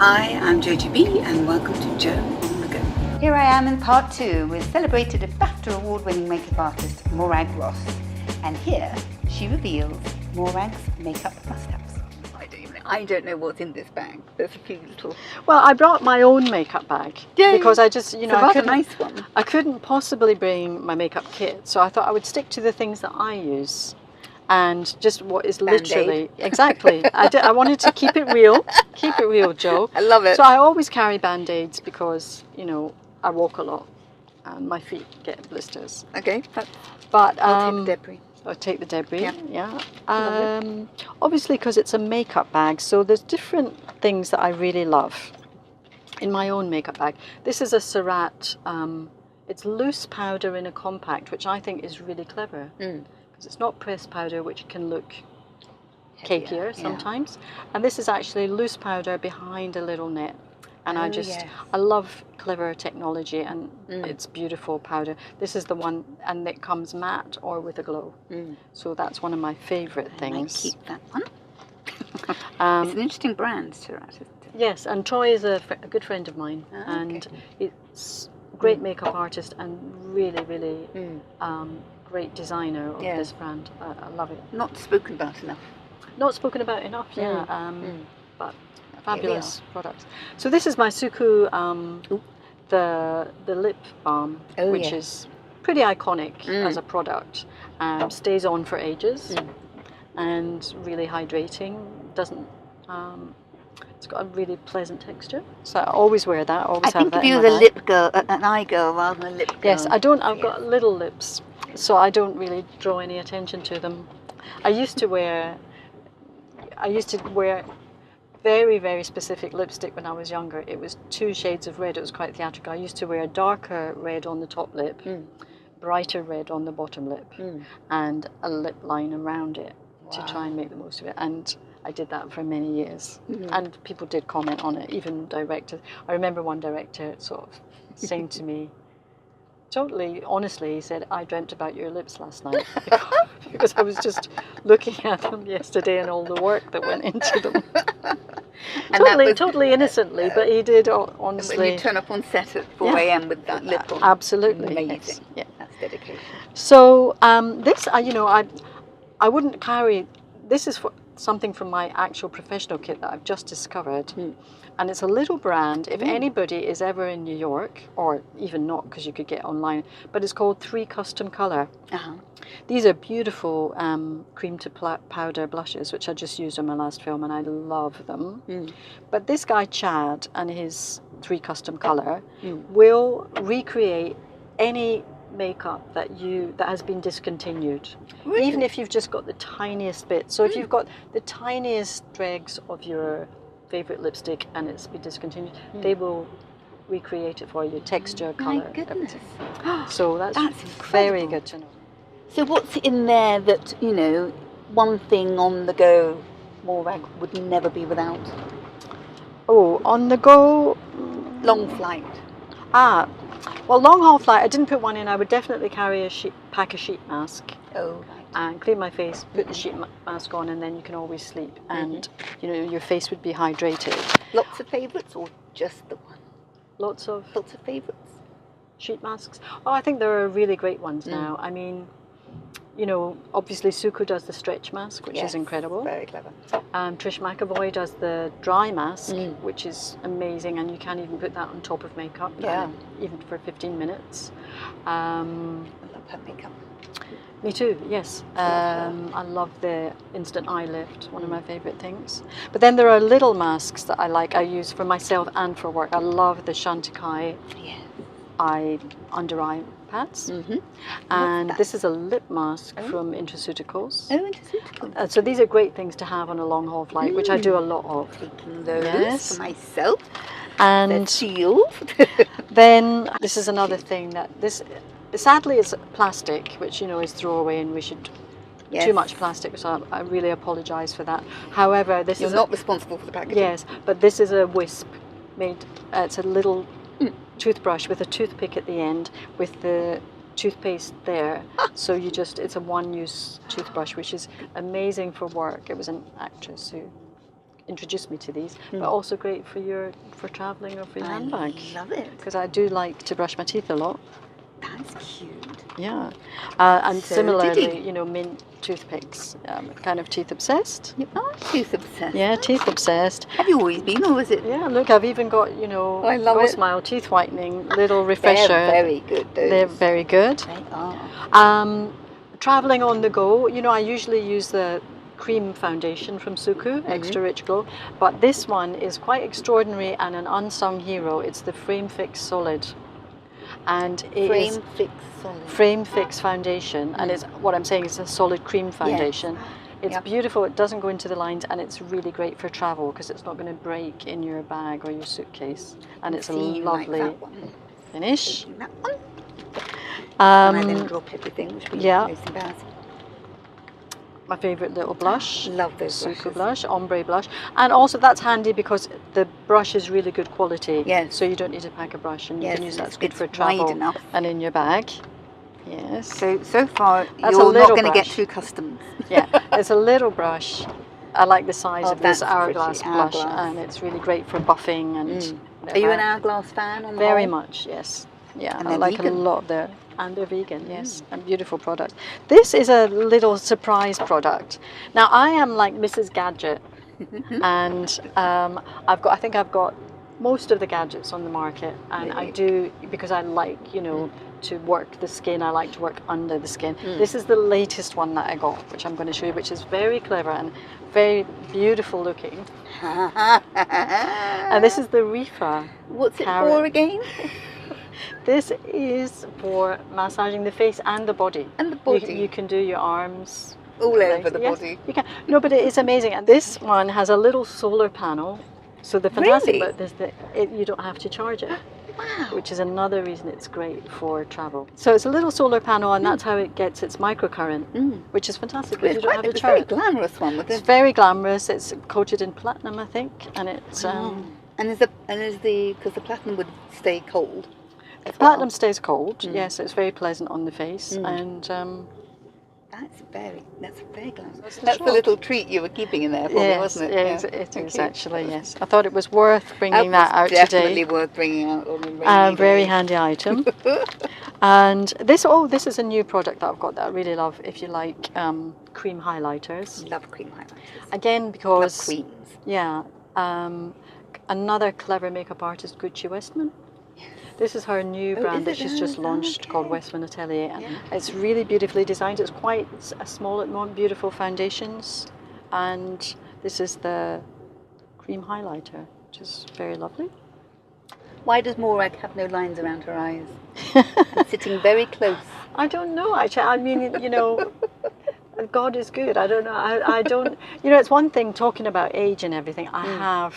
Hi, I'm JGB and welcome to Jo on the Go. Here I am in part 2 with celebrated BAFTA award-winning makeup artist Morag Ross. And here she reveals Morag's makeup must-haves. I don't know what's in this bag. There's a few little... Well, I brought my own makeup bag because I just, it's a nice one. I couldn't possibly bring my makeup kit, so I thought I would stick to the things that I use. And just what is literally exactly. I wanted to keep it real, Jo. I love it. So I always carry band-aids because I walk a lot and my feet get blisters. Okay, but I'll take the debris. I'll take the debris. Yeah. Obviously, because it's a makeup bag, so there's different things that I really love in my own makeup bag. This is a Surratt. It's loose powder in a compact, which I think is really clever. It's not pressed powder, which can look cakier sometimes. And this is actually loose powder behind a little net. And I love clever technology, and it's beautiful powder. This is the one, and it comes matte or with a glow. So that's one of my favourite things. I keep that one. It's an interesting brand, Surratt, isn't it? Yes, and Troy is a good friend of mine, and it's a great makeup artist and really, really great designer of this brand. I love it. Not spoken about enough. Not spoken about enough, but fabulous products. So this is my Suku, the lip balm, which is pretty iconic as a product. Stays on for ages and really hydrating. Doesn't. It's got a really pleasant texture, so I always wear that. I think of you as a lip girl, an eye girl rather than a lip girl. Yes, I don't. I've got little lips, so I don't really draw any attention to them. I used to wear very, very specific lipstick when I was younger. It was 2 shades of red. It was quite theatrical. I used to wear a darker red on the top lip, brighter red on the bottom lip, and a lip line around it to try and make the most of it. And I did that for many years, and people did comment on it, even directors. I remember one director sort of saying to me, totally honestly, he said, "I dreamt about your lips last night," because I was just looking at them yesterday and all the work that went into them. Totally innocently, but he did honestly. When you turn up on set at 4 a.m. with that lip on. Absolutely. Amazing. Yes. That's dedication. So this, I wouldn't carry. This is something from my actual professional kit that I've just discovered. And it's a little brand. If anybody is ever in New York, or even not, because you could get online, but it's called 3 Custom Color. These are beautiful cream to powder blushes, which I just used on my last film, and I love them. But this guy Chad and his 3 Custom Color will recreate any makeup that has been discontinued, even if you've just got the tiniest bit. So if you've got the tiniest dregs of your favorite lipstick and it's been discontinued, they will recreate it for you, texture, color, everything. So that's very good to know. So what's in there that, one thing on the go Morag would never be without? Oh, on the go? Long flight. Well, long haul flight, I didn't put one in. I would definitely carry a pack of sheet mask. And clean my face, put the sheet mask on, and then you can always sleep. And your face would be hydrated. Lots of favourites, or just the one? Lots of favourites. Sheet masks. Oh, I think there are really great ones now. I mean, obviously Suku does the stretch mask, which is incredible. Very clever. Trish McAvoy does the dry mask, which is amazing, and you can't even put that on top of makeup. Even for 15 minutes. I love her makeup. Me too, yes. I love the instant eye lift, one of my favourite things. But then there are little masks that I like. I use for myself and for work. I love the Chantecaille under eye pads. And this is a lip mask from Intraceuticals. Intraceuticals. So these are great things to have on a long haul flight, which I do a lot of. Taking those for myself. And then this is another thing that sadly it's plastic, which is throwaway, and we should too much plastic, so I really apologise for that. However, this You're not responsible for the packaging. Yes, but this is a wisp made. It's a little toothbrush with a toothpick at the end with the toothpaste there. So it's a one-use toothbrush, which is amazing for work. It was an actress who introduced me to these, but also great for traveling or for your handbag. I love it. Because I do like to brush my teeth a lot. That's cute. Yeah, and So similarly, did he. you know, mint toothpicks. Kind of teeth obsessed. You are tooth obsessed. Yeah, teeth obsessed. Have you always been, or was it? Yeah, look, I've even got, you know, Oh, I love Go it. Smile teeth whitening, little refresher. They're very good, those. They're very good. They are. Traveling on the go, you know, I usually use the cream foundation from Suku, Extra Rich Glow, but this one is quite extraordinary and an unsung hero. It's the Frame Fix Solid, and it is Fix Solid. Frame Fix foundation, and it's what I'm saying is a solid cream foundation. It's beautiful. It doesn't go into the lines, and it's really great for travel because it's not going to break in your bag or your suitcase, and it's a lovely finish. That one. And I then drop everything, which would be most embarrassing. My favourite little blush. Love those Suku brushes. blush, ombre blush. And also that's handy because the brush is really good quality. Yes. So you don't need to pack a brush, and you Yes, can use that. It's good it's for wide travel enough. and in your bag. Yes. So far, That's a you're not little going to get brush. through customs. Yeah, it's a little brush. I like the size of this that's hourglass pretty. blush, Hourglass. and it's really great for buffing and. Are you an hourglass fan? On the Very whole? much, yes. Yeah, And I they're like vegan. a lot there. And they're vegan, yes, and beautiful products. This is a little surprise product. Now I am like Mrs. Gadget, and I think I've got most of the gadgets on the market, and I do because I like, you know, to work the skin. I like to work under the skin. This is the latest one that I got, which I'm going to show you, which is very clever and very beautiful looking. And this is the Rifa. What's it carrot. for again? This is for massaging the face and the body. And the body. You can do your arms. All over the Yes, body. you can. No, but it is amazing. And this one has a little solar panel. So the fantastic Really? about this that you don't have to charge it. Wow. Which is another reason it's great for travel. So it's a little solar panel, and that's how it gets its microcurrent, which is fantastic. But you don't have to It's a very charge. glamorous one with It's it. very glamorous. It's coated in platinum, I think, and it's And is the because the platinum would stay cold. as platinum well. stays cold. Yes, it's very pleasant on the face, and That's very glamorous. That's That's the the little treat you were keeping in there for me, yes, wasn't it? yes, it is Okay. actually. Yes, I thought it was worth bringing That that out was definitely today. worth bringing out on the rainy Very day. handy item. And this is a new product that I've got that I really love. If you like cream highlighters, Love cream highlighters. again Love because queens. yeah, another clever makeup artist, Gucci Westman. This is her new brand is that it? she's just launched called Okay. Westman Atelier. And Yeah. it's really beautifully designed. It's quite small at the moment, beautiful foundations. And this is the cream highlighter, which is very lovely. Why does Morag have no lines around her eyes? I'm sitting very close. I don't know, actually. I mean, you know, God is good. I don't know. I don't, you know, it's one thing talking about age and everything. I have,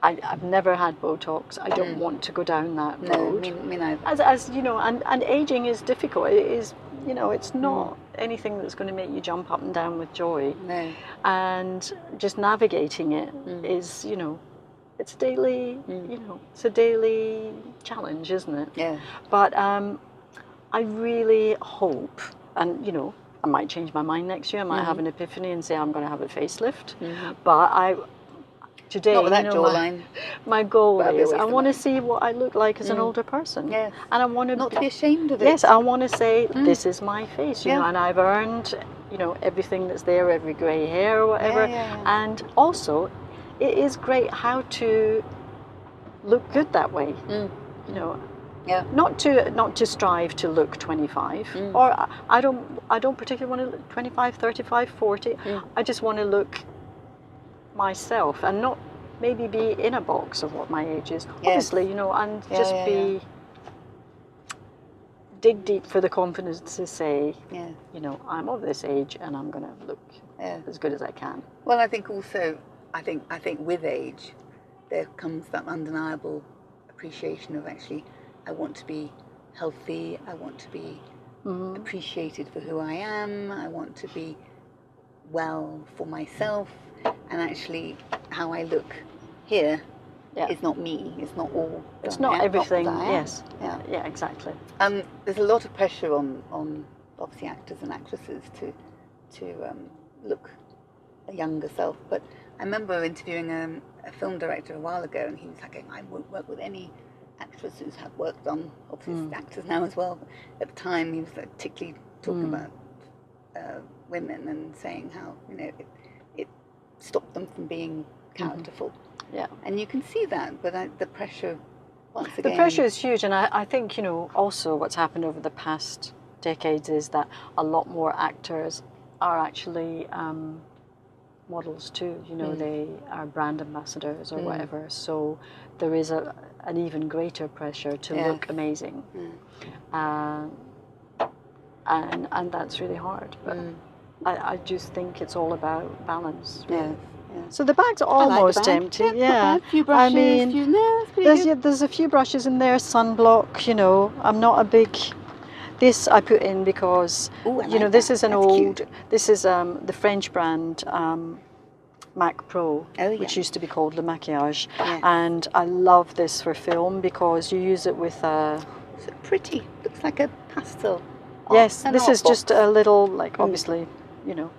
I've never had Botox. I don't want to go down that No, road. me neither. As you know, and aging is difficult. It is, you know, it's not anything that's going to make you jump up and down with joy. No. And just navigating it is, you know, it's daily, you know, it's a daily challenge, isn't it? Yeah. But I really hope, and you know, I might change my mind next year. I might have an epiphany and say I'm going to have a facelift. But today, Not with that you know, jawline. my goal That'd be a is waste I of want to money. see what I look like as an older person. Yes. And I want to Not to be ashamed of it. Yes, I want to say this is my face, you know, Yeah. and I've earned, you know, everything that's there, every grey hair or whatever. Yeah. And also, it is great how to look good that way. You know, Yeah. not to strive to look 25, or I don't particularly want to look 25, 35, 40. I just want to look myself and not maybe be in a box of what my age is. Yes. Obviously, you know, and just dig deep for the confidence to say, you know, I'm of this age and I'm going to look as good as I can. Well, I think also, I think with age, there comes that undeniable appreciation of actually, I want to be healthy. I want to be appreciated for who I am. I want to be well for myself, and actually, how I look here is not me. It's not all. It's that I not am, everything. what I am. Yes. Yeah. Yeah. Exactly. There's a lot of pressure on obviously actors and actresses to look a younger self. But I remember interviewing a film director a while ago, and he was like, I won't work with any actors who have worked on, obviously actors now as well. At the time, he was particularly talking about women and saying how, you know, it stopped them from being characterful. Yeah. And you can see that, but the pressure, once again... The pressure is huge, and I think, you know, also what's happened over the past decades is that a lot more actors are actually models too, you know, they are brand ambassadors or whatever, so there is an even greater pressure to look amazing. And that's really hard, but I just think it's all about balance. Really. Yeah. So the bag's almost empty. Yeah, a few brushes, I mean, there's there's a few brushes in there, sunblock. You know, I'm not a big. This I put in because you know this is an old. Cute. This is the French brand Mac Pro, which used to be called Le Maquillage, and I love this for film because you use it with a. So pretty. Looks like a pastel. Yes, this is just a little, like, obviously, you know,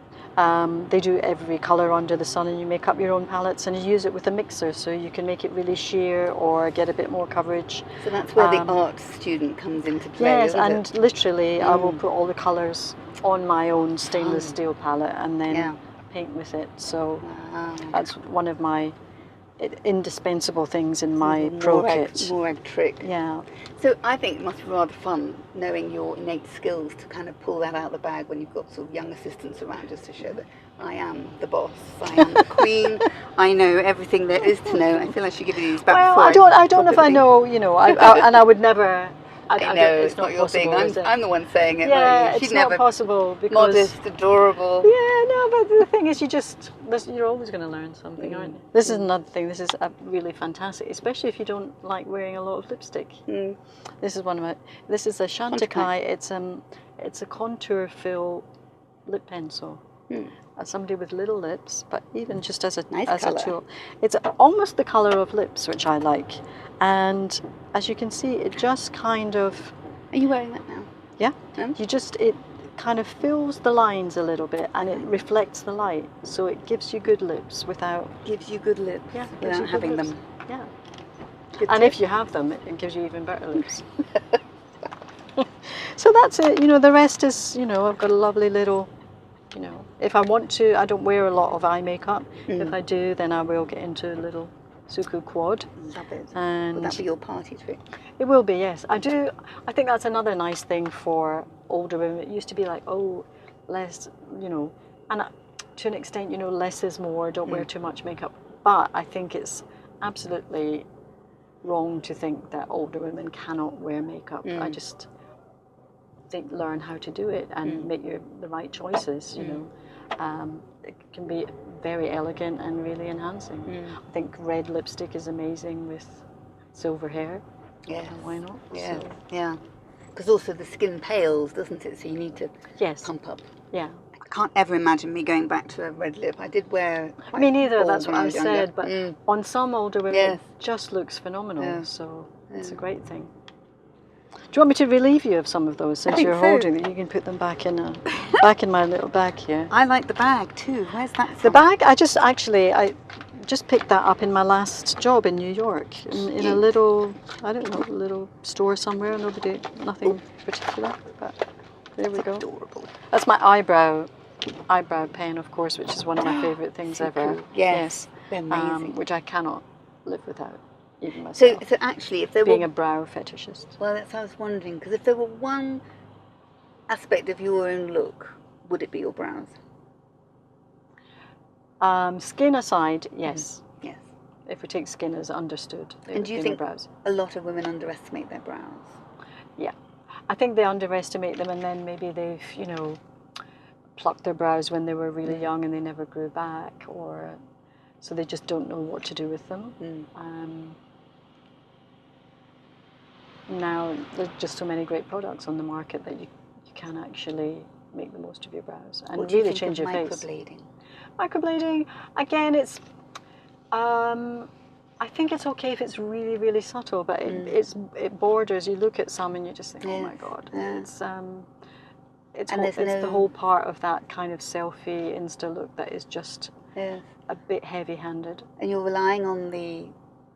they do every colour under the sun, and you make up your own palettes, and you use it with a mixer, so you can make it really sheer or get a bit more coverage. So that's where the art student comes into play, yes, and literally I will put all the colours on my own stainless steel palette and then paint with it. So that's one of my indispensable things in my pro kit. Morag trick. Yeah. So I think it must be rather fun knowing your innate skills to kind of pull that out of the bag when you've got sort of young assistants around, just to show that I am the boss, I am the queen, I know everything there is to know. I feel I should give you these back before I don't know if I know, you know, and I would never. I know, it's not your thing. I'm the one saying it. Yeah, it's not possible because... Modest, adorable. Yeah, no, but the thing is, you're always going to learn something, aren't you? This is another thing. This is really fantastic, especially if you don't like wearing a lot of lipstick. This is this is a Chantecaille. It's a contour fill lip pencil. Somebody with little lips, but even just as a tool. It's almost the colour of lips, which I like. And as you can see, it just kind of... Are you wearing that now? Yeah. It kind of fills the lines a little bit, and it reflects the light, so it gives you good lips without... Gives you good lips without having them. Yeah. And if you have them, it gives you even better lips. So that's it. You know, the rest is, you know, I've got a lovely little... You know, if I want to, I don't wear a lot of eye makeup. If I do, then I will get into a little Suku quad. Love it. And will that be your party trick? It will be, yes. I think that's another nice thing for older women. It used to be like, oh, less, you know, and to an extent, you know, less is more. Don't wear too much makeup. But I think it's absolutely wrong to think that older women cannot wear makeup. I just learn how to do it and make the right choices, you know. It can be very elegant and really enhancing. I think red lipstick is amazing with silver hair. Yeah. Why not? Yeah. So. Yeah. Because also the skin pales, doesn't it? So you need to pump up. Yeah. I can't ever imagine me going back to a red lip. I did wear... Me neither, that's what I said. But on some older women, it just looks phenomenal. Yeah. So it's a great thing. Do you want me to relieve you of some of those since you're holding them? You can put them back in my little bag here. I like the bag too. Where's that from? The bag, I just picked that up in my last job in New York in a little, I don't know, a little store somewhere. Nothing particular, but there we go. Adorable. That's my eyebrow pen, of course, which is one of my favourite things ever. Cool. Yes. They're amazing. Which I cannot live without. Even So myself, actually, if there being a brow fetishist. Well, that's what I was wondering, because if there were one aspect of your own look, would it be your brows? Skin aside, yes. Yes. If we take skin as understood, and do you think brows. A lot of women underestimate their brows? Yeah, I think they underestimate them, and then maybe they've, you know, plucked their brows when they were really young and they never grew back, or so they just don't know what to do with them. Now there's just so many great products on the market that you can actually make the most of your brows and really change your face. Microblading, again, it's I think it's okay if it's really, really subtle, but it borders. You look at some and you just think, oh my god, it's the whole part of that kind of selfie Insta look that is just Yes. a bit heavy-handed. And you're relying on the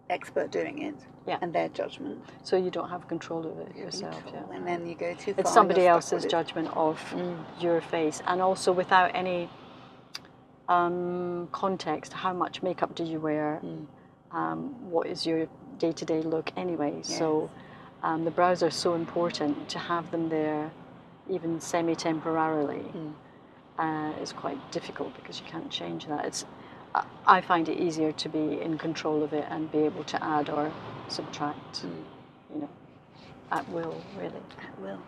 expert doing it Yeah. and their judgment. So you don't have control of it yourself. Control. Yeah. And then you go too far. It's and somebody you're stuck else's with it. judgment of your face, and also without any context. How much makeup do you wear? What is your day-to-day look anyway? Yes. So the brows are so important. To have them there, even semi-temporarily, is quite difficult because you can't change that. I find it easier to be in control of it and be able to add or subtract, you know, at will, really. At will.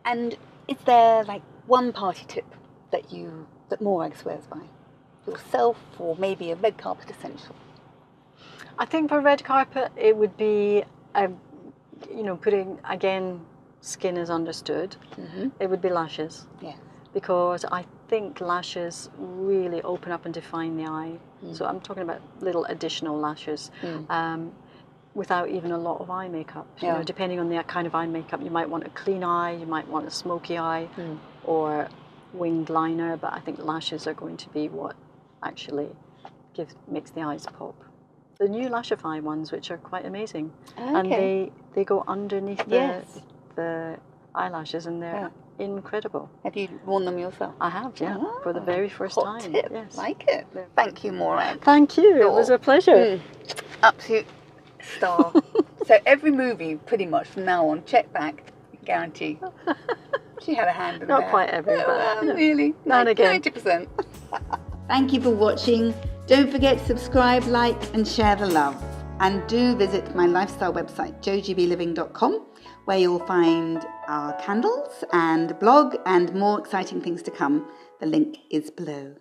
And is there like one party tip that Morag swears by? Yourself, or maybe a red carpet essential? I think for red carpet, it would be, you know, putting, again, skin is understood. It would be lashes. Yes. Because I think lashes really open up and define the eye. So I'm talking about little additional lashes without even a lot of eye makeup. You know, depending on the kind of eye makeup, you might want a clean eye, you might want a smoky eye, or winged liner, but I think lashes are going to be what actually makes the eyes pop. The new Lashify ones, which are quite amazing, and they go underneath the eyelashes, and they're incredible. Have you worn them yourself? I have, yeah, for the very first Hot time. tip. Yes. Like it. Thank you, Morag. Thank you. It was a pleasure. Absolute star. So every movie, pretty much from now on, check back, guarantee. She had a hand in Not there. quite every, but you know, really, now and again. 90%. Thank you for watching. Don't forget to subscribe, like and share the love. And do visit my lifestyle website, jogbliving.com, where you'll find our candles and blog and more exciting things to come. The link is below.